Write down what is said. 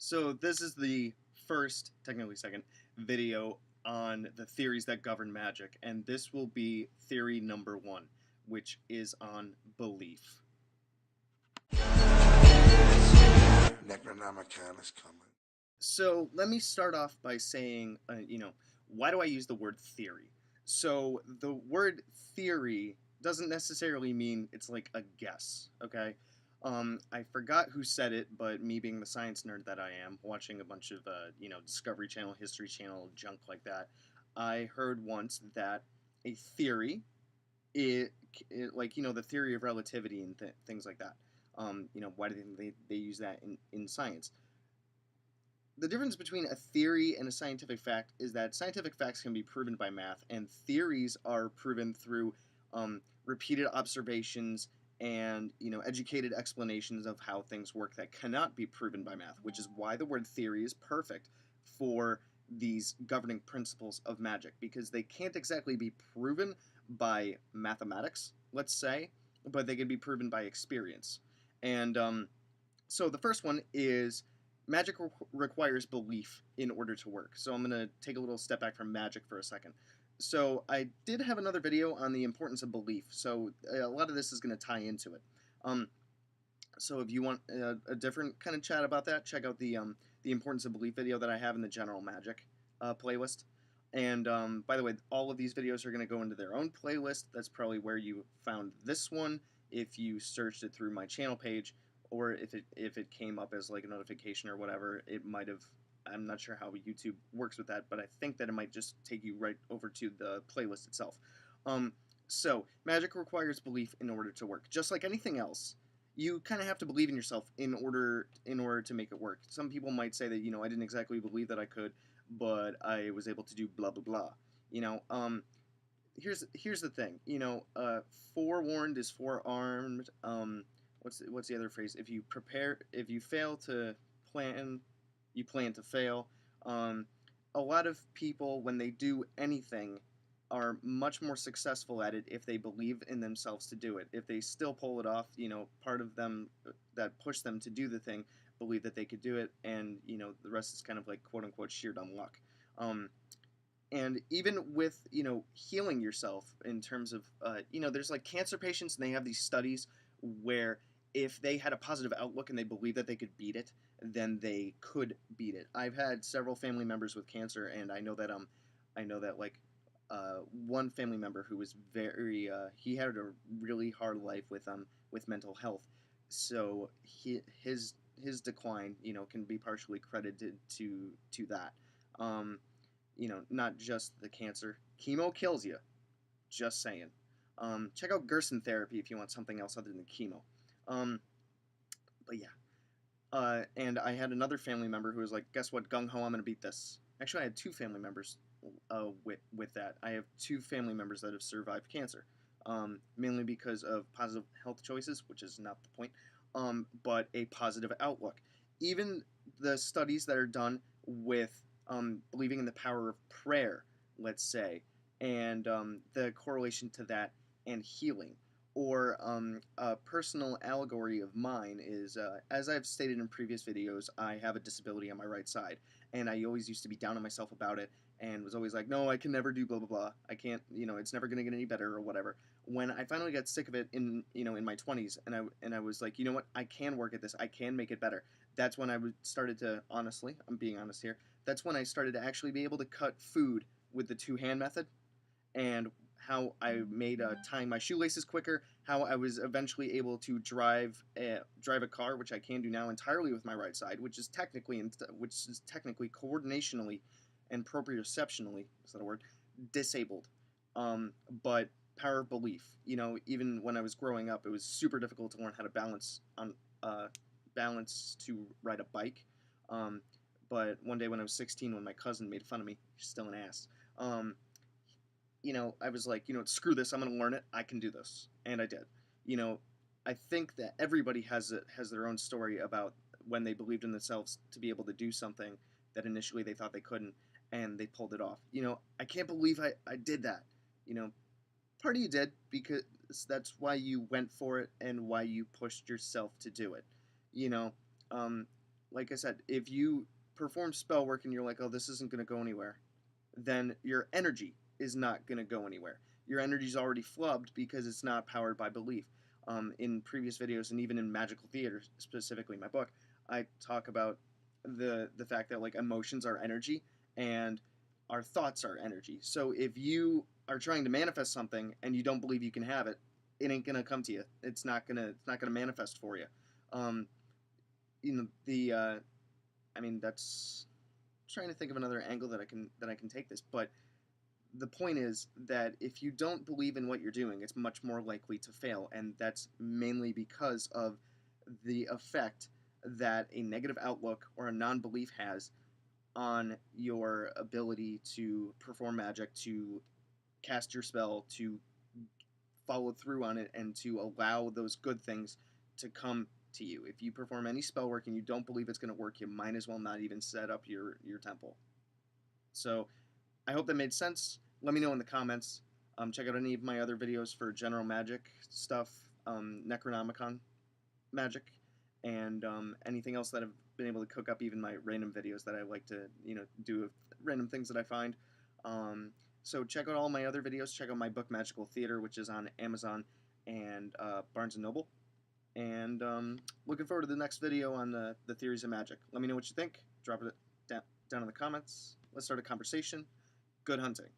So this is the first, technically second, video on the theories that govern magic, and this will be theory number 1, which is on belief. Necronomicon is coming. So let me start off by saying, why do I use the word theory? So the word theory doesn't necessarily mean it's like a guess, okay? I forgot who said it, but me being the science nerd that I am, watching a bunch of, Discovery Channel, History Channel, junk like that, I heard once that a theory, the theory of relativity and things like that. Why do they use that in science? The difference between a theory and a scientific fact is that scientific facts can be proven by math, and theories are proven through repeated observations and educated explanations of how things work that cannot be proven by math, which is why the word theory is perfect for these governing principles of magic, because they can't exactly be proven by mathematics, let's say, but they can be proven by experience. And so the first one is magic requires belief in order to work. So I'm going to take a little step back from magic for a second. So I did have another video on the importance of belief. So a lot of this is going to tie into it. So if you want a different kind of chat about that, check out the importance of belief video that I have in the general magic playlist. And by the way, all of these videos are going to go into their own playlist. That's probably where you found this one if you searched it through my channel page, or if it came up as like a notification or whatever. It might have. I'm not sure how YouTube works with that, but I think that it might just take you right over to the playlist itself. So magic requires belief in order to work, just like anything else. You kind of have to believe in yourself in order to make it work. Some people might say that I didn't exactly believe that I could, but I was able to do blah blah blah. Here's the thing. Forewarned is forearmed. What's the other phrase? If you fail to plan, you plan to fail. A lot of people, when they do anything, are much more successful at it if they believe in themselves to do it. If they still pull it off, part of them that pushed them to do the thing believe that they could do it, and the rest is kind of like quote unquote sheer dumb luck. And even with healing yourself in terms of there's like cancer patients, and they have these studies where if they had a positive outlook and they believed that they could beat it, then they could beat it. I've had several family members with cancer, and I know that one family member who was he had a really hard life with mental health, so his decline can be partially credited to that. Not just the cancer. Chemo kills you. Just saying. Check out Gerson therapy if you want something else other than chemo. But yeah. And I had another family member who was like, guess what, gung ho, I'm gonna beat this. Actually, I had two family members with that. I have two family members that have survived cancer, mainly because of positive health choices, which is not the point, but a positive outlook. Even the studies that are done with believing in the power of prayer, let's say, and the correlation to that and healing. Or a personal allegory of mine is, as I've stated in previous videos, I have a disability on my right side, and I always used to be down on myself about it, and was always like, no, I can never do blah blah blah. I can't, it's never gonna get any better or whatever. When I finally got sick of it in my 20s, and I was like, you know what, I can work at this. I can make it better. That's when I started to, honestly, I'm being honest here. That's when I started to actually be able to cut food with the two-hand method, and how I made tying my shoelaces quicker, how I was eventually able to drive a car, which I can do now entirely with my right side, which is technically coordinationally and proprioceptionally, is that a word, disabled. But power of belief. Even when I was growing up, it was super difficult to learn how to balance to ride a bike. But one day when I was 16, when my cousin made fun of me, she's still an ass. I was like, screw this, I'm going to learn it, I can do this. And I did. I think that everybody has their own story about when they believed in themselves to be able to do something that initially they thought they couldn't, and they pulled it off. I can't believe I did that. Part of you did, because that's why you went for it and why you pushed yourself to do it. You know, um, like I said, if you perform spell work and you're like, oh, this isn't going to go anywhere, then your energy is not going to go anywhere. Your energy is already flubbed because it's not powered by belief. In previous videos and even in Magical Theater, specifically my book, I talk about the fact that like emotions are energy and our thoughts are energy. So if you are trying to manifest something and you don't believe you can have it, it ain't gonna come to you. It's not gonna manifest for you. Um, I mean that's I'm trying to think of another angle that I can take this, but the point is that if you don't believe in what you're doing, it's much more likely to fail, and that's mainly because of the effect that a negative outlook or a non-belief has on your ability to perform magic, to cast your spell, to follow through on it, and to allow those good things to come to you. If you perform any spell work and you don't believe it's going to work, you might as well not even set up your temple. So I hope that made sense. Let me know in the comments. Check out any of my other videos for general magic stuff, Necronomicon magic, and anything else that I've been able to cook up, even my random videos that I like to, do random things that I find. So check out all my other videos. Check out my book, Magical Theater, which is on Amazon and Barnes & Noble. And looking forward to the next video on the theories of magic. Let me know what you think. Drop it down in the comments. Let's start a conversation. Good hunting.